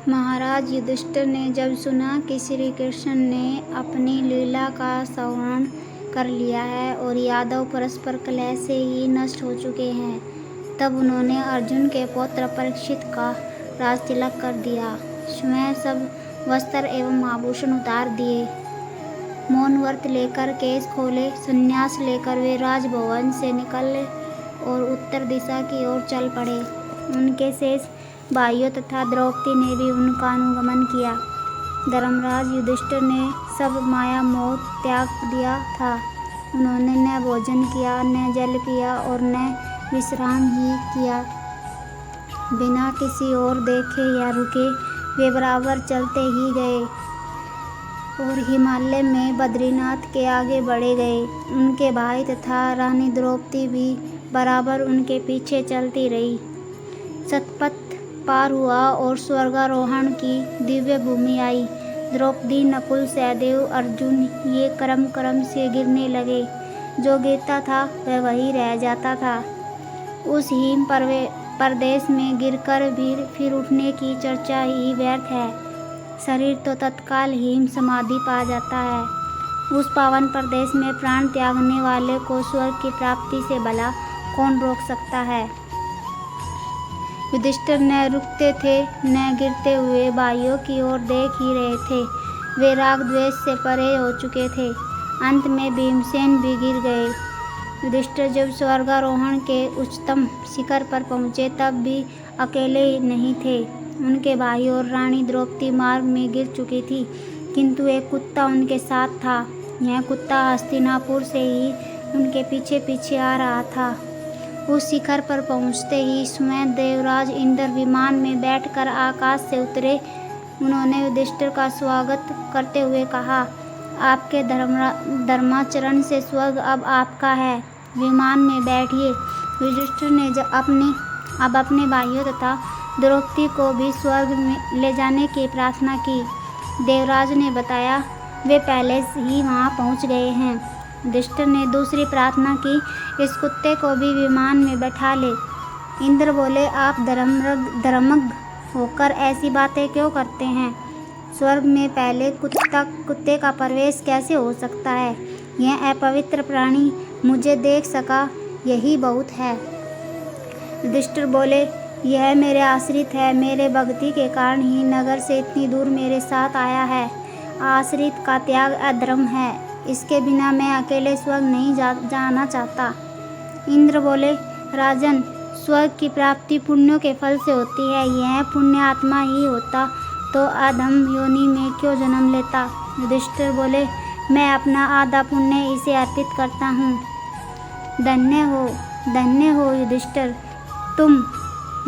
महाराज युधिष्ठिर ने जब सुना कि श्री कृष्ण ने अपनी लीला का संवरण कर लिया है और यादव परस्पर कलह से ही नष्ट हो चुके हैं, तब उन्होंने अर्जुन के पौत्र परीक्षित का राज तिलक कर दिया। स्वयं सब वस्त्र एवं आभूषण उतार दिए, मौन व्रत लेकर केश खोले, संन्यास लेकर वे राजभवन से निकले और उत्तर दिशा की ओर चल पड़े। उनके शेष भाइयों तथा द्रौपदी ने भी उनका अनुगमन किया। धर्मराज युधिष्ठिर ने सब माया मोह त्याग दिया था। उन्होंने न भोजन किया, न जल पिया और न विश्राम ही किया। बिना किसी ओर देखे या रुके वे बराबर चलते ही गए और हिमालय में बद्रीनाथ के आगे बढ़े गए। उनके भाई तथा रानी द्रौपदी भी बराबर उनके पीछे चलती रही। शतपथ पार हुआ और स्वर्गारोहण की दिव्य भूमि आई। द्रौपदी, नकुल, सहदेव, अर्जुन ये क्रम क्रम से गिरने लगे। जो गिरता था वह वहीं रह जाता था। उस हिम प्रदेश में गिरकर भी फिर उठने की चर्चा ही व्यर्थ है। शरीर तो तत्काल हिम समाधि पा जाता है। उस पावन प्रदेश में प्राण त्यागने वाले को स्वर्ग की प्राप्ति से भला कौन रोक सकता है। युधिष्ठिर न रुकते थे न गिरते हुए भाइयों की ओर देख ही रहे थे। वे राग द्वेष से परे हो चुके थे। अंत में भीमसेन भी गिर गए। युधिष्ठिर जब स्वर्गारोहण के उच्चतम शिखर पर पहुँचे तब भी अकेले नहीं थे। उनके भाई और रानी द्रौपदी मार्ग में गिर चुकी थी, किंतु एक कुत्ता उनके साथ था। यह कुत्ता हस्तिनापुर से ही उनके पीछे पीछे आ रहा था। उस शिखर पर पहुंचते ही स्वयं देवराज इंद्र विमान में बैठकर आकाश से उतरे। उन्होंने युधिष्ठिर का स्वागत करते हुए कहा, आपके धर्माचरण से स्वर्ग अब आपका है, विमान में बैठिए। युधिष्ठिर ने अब अपने भाइयों तथा द्रौपदी को भी स्वर्ग में ले जाने की प्रार्थना की। देवराज ने बताया, वे पहले ही वहां पहुंच गए हैं। युधिष्ठिर ने दूसरी प्रार्थना की, इस कुत्ते को भी विमान में बैठा ले। इंद्र बोले, आप धर्मज्ञ होकर ऐसी बातें क्यों करते हैं? स्वर्ग में पहले कुत्ते का प्रवेश कैसे हो सकता है? यह अपवित्र प्राणी मुझे देख सका, यही बहुत है। युधिष्ठिर बोले, यह मेरे आश्रित है, मेरे भक्ति के कारण ही नगर से इतनी दूर मेरे साथ आया है। आश्रित का त्याग अधर्म है, इसके बिना मैं अकेले स्वर्ग नहीं जाना चाहता। इंद्र बोले, राजन, स्वर्ग की प्राप्ति पुण्यों के फल से होती है। यह पुण्य आत्मा ही होता तो अधम योनि में क्यों जन्म लेता? युधिष्ठिर बोले, मैं अपना आधा पुण्य इसे अर्पित करता हूँ। धन्य हो युधिष्ठिर,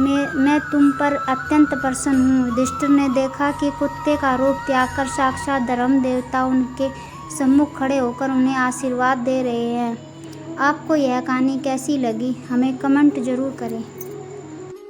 मैं तुम पर अत्यंत प्रसन्न हूँ। युधिष्ठिर ने देखा कि कुत्ते का रूप त्याग कर साक्षात धर्म देवता उनके सम्मुख खड़े होकर उन्हें आशीर्वाद दे रहे हैं। आपको यह कहानी कैसी लगी? हमें कमेंट जरूर करें।